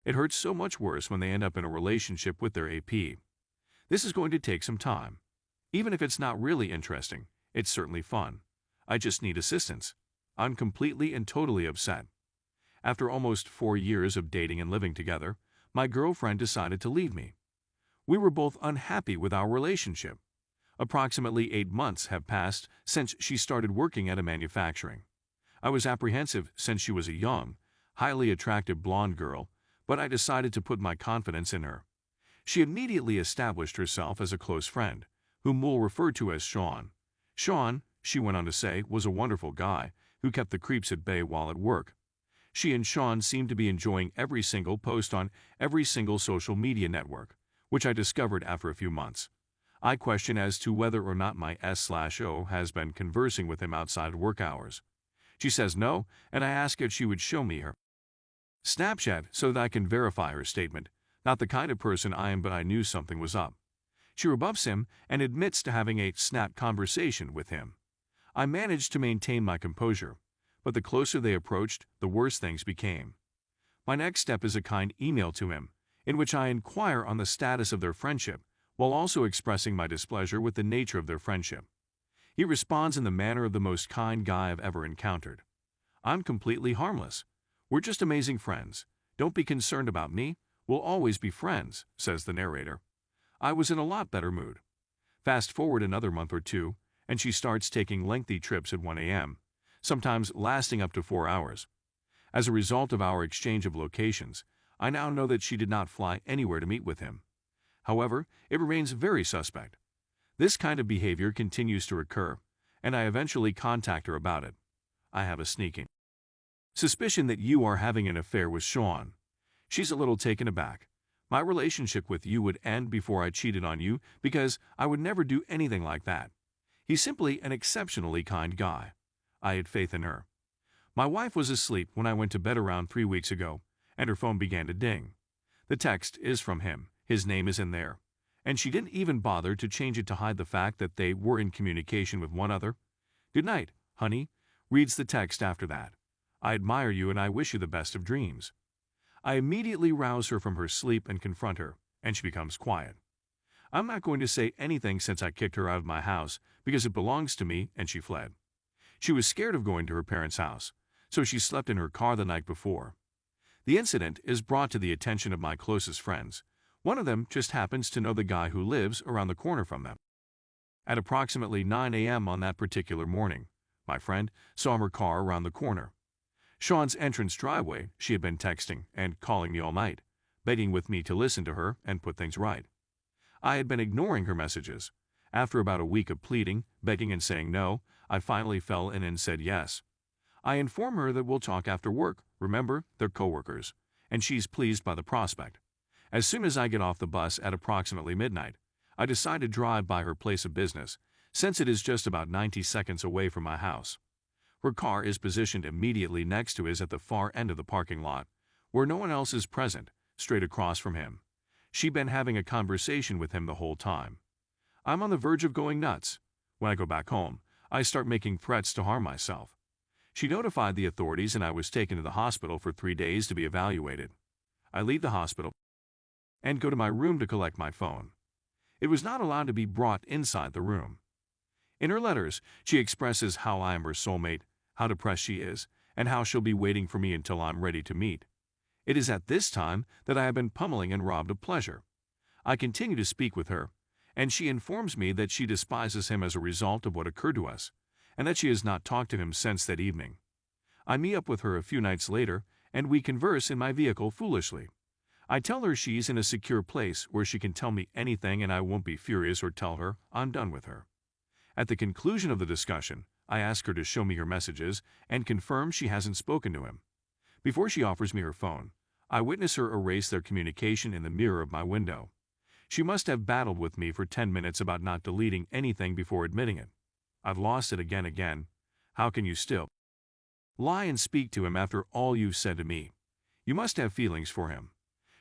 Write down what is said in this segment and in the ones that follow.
It hurts so much worse when they end up in a relationship with their AP. This is going to take some time. Even if it's not really interesting, it's certainly fun. I just need assistance. I'm completely and totally upset. After almost 4 years of dating and living together, my girlfriend decided to leave me. We were both unhappy with our relationship. Approximately 8 months have passed since she started working at a manufacturing. I was apprehensive since she was a young, highly attractive blonde girl, but I decided to put my confidence in her. She immediately established herself as a close friend, whom we'll refer to as Sean. Sean, she went on to say, was a wonderful guy who kept the creeps at bay while at work. She and Sean seemed to be enjoying every single post on every single social media network, which I discovered after a few months. I question as to whether or not my S/O has been conversing with him outside work hours. She says no, and I ask if she would show me her Snapchat so that I can verify her statement. Not the kind of person I am, but I knew something was up. She rebuffs him and admits to having a snap conversation with him. I managed to maintain my composure, but the closer they approached, the worse things became. My next step is a kind email to him, in which I inquire on the status of their friendship, while also expressing my displeasure with the nature of their friendship. He responds in the manner of the most kind guy I've ever encountered. I'm completely harmless. We're just amazing friends. Don't be concerned about me. We'll always be friends, says the narrator. I was in a lot better mood. Fast forward another month or two, and she starts taking lengthy trips at 1 a.m., sometimes lasting up to 4 hours. As a result of our exchange of locations, I now know that she did not fly anywhere to meet with him. However, it remains very suspect. This kind of behavior continues to recur, and I eventually contact her about it. I have a sneaking suspicion that you are having an affair with Sean. She's a little taken aback. My relationship with you would end before I cheated on you because I would never do anything like that. He's simply an exceptionally kind guy. I had faith in her. My wife was asleep when I went to bed around 3 weeks ago, and her phone began to ding. The text is from him. His name is in there. And she didn't even bother to change it to hide the fact that they were in communication with one another. Good night, honey, reads the text after that. I admire you and I wish you the best of dreams. I immediately rouse her from her sleep and confront her, and she becomes quiet. I'm not going to say anything since I kicked her out of my house because it belongs to me and she fled. She was scared of going to her parents' house, so she slept in her car the night before. The incident is brought to the attention of my closest friends. One of them just happens to know the guy who lives around the corner from them. At approximately 9 a.m. on that particular morning, my friend saw her car around the corner. Sean's entrance driveway, she had been texting and calling me all night, begging with me to listen to her and put things right. I had been ignoring her messages. After about a week of pleading, begging and saying no, I finally fell in and said yes. I inform her that we'll talk after work. Remember, they're coworkers, and she's pleased by the prospect. As soon as I get off the bus at approximately midnight, I decide to drive by her place of business, since it is just about 90 seconds away from my house. Her car is positioned immediately next to his at the far end of the parking lot, where no one else is present, straight across from him. She'd been having a conversation with him the whole time. I'm on the verge of going nuts. When I go back home, I start making threats to harm myself. She notified the authorities and I was taken to the hospital for 3 days to be evaluated. I leave the hospital and go to my room to collect my phone. It was not allowed to be brought inside the room. In her letters, she expresses how I am her soulmate, how depressed she is, and how she'll be waiting for me until I'm ready to meet. It is at this time that I have been pummeling and robbed of pleasure. I continue to speak with her, and she informs me that she despises him as a result of what occurred to us, and that she has not talked to him since that evening. I meet up with her a few nights later, and we converse in my vehicle foolishly. I tell her she's in a secure place where she can tell me anything and I won't be furious or tell her I'm done with her. At the conclusion of the discussion, I ask her to show me her messages and confirm she hasn't spoken to him. Before she offers me her phone, I witness her erase their communication in the mirror of my window. She must have battled with me for 10 minutes about not deleting anything before admitting it. I've lost it again. How can you still lie and speak to him after all you've said to me? You must have feelings for him.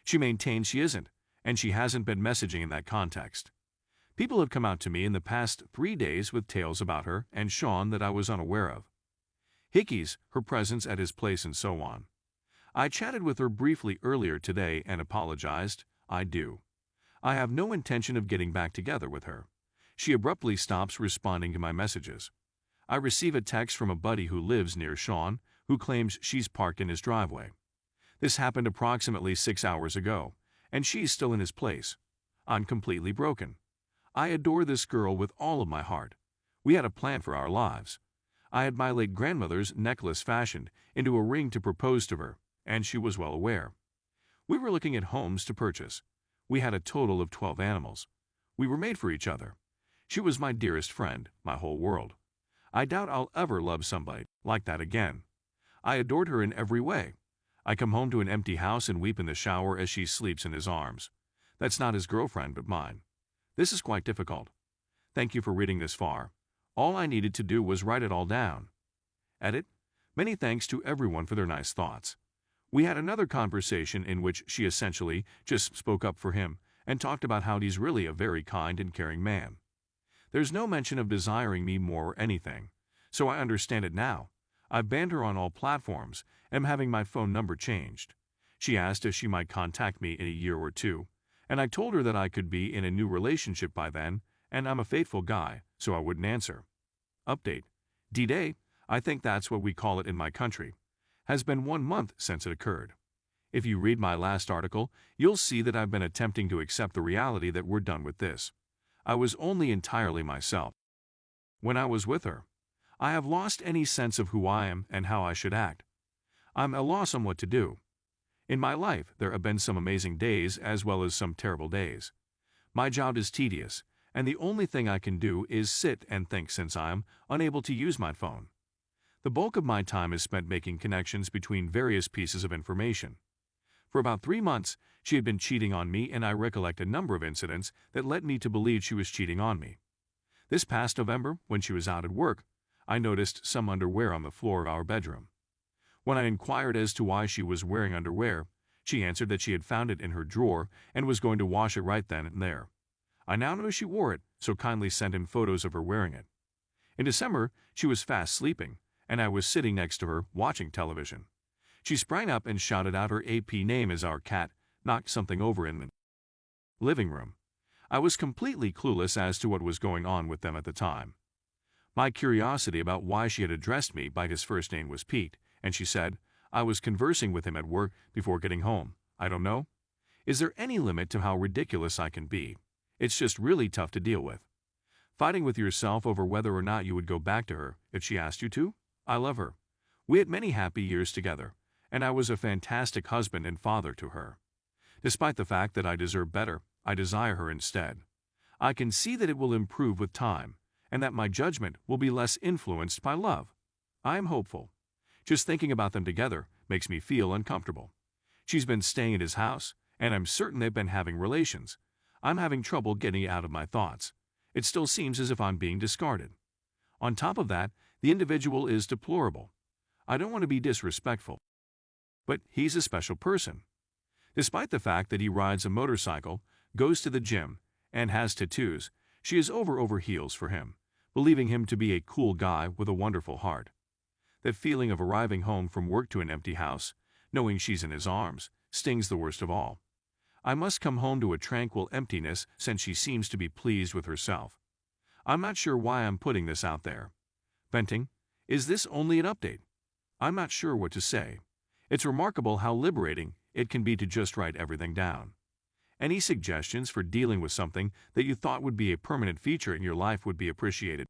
She maintains she isn't, and she hasn't been messaging in that context. People have come out to me in the past 3 days with tales about her and Sean that I was unaware of. Hickey's, her presence at his place, and so on. I chatted with her briefly earlier today and apologized. I do. I have no intention of getting back together with her. She abruptly stops responding to my messages. I receive a text from a buddy who lives near Sean, who claims she's parked in his driveway. This happened approximately 6 hours ago, and she's still in his place. I'm completely broken. I adore this girl with all of my heart. We had a plan for our lives. I had my late grandmother's necklace fashioned into a ring to propose to her, and she was well aware. We were looking at homes to purchase. We had a total of 12 animals. We were made for each other. She was my dearest friend, my whole world. I doubt I'll ever love somebody like that again. I adored her in every way. I come home to an empty house and weep in the shower as she sleeps in his arms. That's not his girlfriend, but mine. This is quite difficult. Thank you for reading this far. All I needed to do was write it all down. Edit. Many thanks to everyone for their nice thoughts. We had another conversation in which she essentially just spoke up for him and talked about how he's really a very kind and caring man. There's no mention of desiring me more or anything, so I understand it now. I've banned her on all platforms and am having my phone number changed. She asked if she might contact me in a year or two, and I told her that I could be in a new relationship by then, and I'm a faithful guy, so I wouldn't answer. Update. D-Day, I think that's what we call it in my country, has been 1 month since it occurred. If you read my last article, you'll see that I've been attempting to accept the reality that we're done with this. I was only entirely myself. When I was with her, I have lost any sense of who I am and how I should act. I'm at a loss on what to do. In my life, there have been some amazing days as well as some terrible days. My job is tedious, and the only thing I can do is sit and think since I'm unable to use my phone. The bulk of my time is spent making connections between various pieces of information. For about 3 months, she had been cheating on me, and I recollect a number of incidents that led me to believe she was cheating on me. This past November, when she was out at work, I noticed some underwear on the floor of our bedroom. When I inquired as to why she was wearing underwear, she answered that she had found it in her drawer and was going to wash it right then and there. I now know she wore it, so kindly sent in photos of her wearing it. In December, she was fast sleeping, and I was sitting next to her watching television. She sprang up and shouted out her AP name as our cat knocked something over in the living room. I was completely clueless as to what was going on with them at the time. My curiosity about why she had addressed me by his first name was piqued, and she said, I was conversing with him at work before getting home. I don't know. Is there any limit to how ridiculous I can be? It's just really tough to deal with. Fighting with yourself over whether or not you would go back to her if she asked you to? I love her. We had many happy years together, and I was a fantastic husband and father to her. Despite the fact that I deserve better, I desire her instead. I can see that it will improve with time, and that my judgment will be less influenced by love. I am hopeful. Just thinking about them together makes me feel uncomfortable. She's been staying at his house, and I'm certain they've been having relations. I'm having trouble getting it out of my thoughts. It still seems as if I'm being discarded. On top of that, the individual is deplorable. I don't want to be disrespectful, but he's a special person. Despite the fact that he rides a motorcycle, goes to the gym, and has tattoos, she is over heels for him, believing him to be a cool guy with a wonderful heart. That feeling of arriving home from work to an empty house, knowing she's in his arms, stings the worst of all. I must come home to a tranquil emptiness since she seems to be pleased with herself. I'm not sure why I'm putting this out there. Venting? Is this only an update? I'm not sure what to say. It's remarkable how liberating it can be to just write everything down. Any suggestions for dealing with something that you thought would be a permanent feature in your life would be appreciated.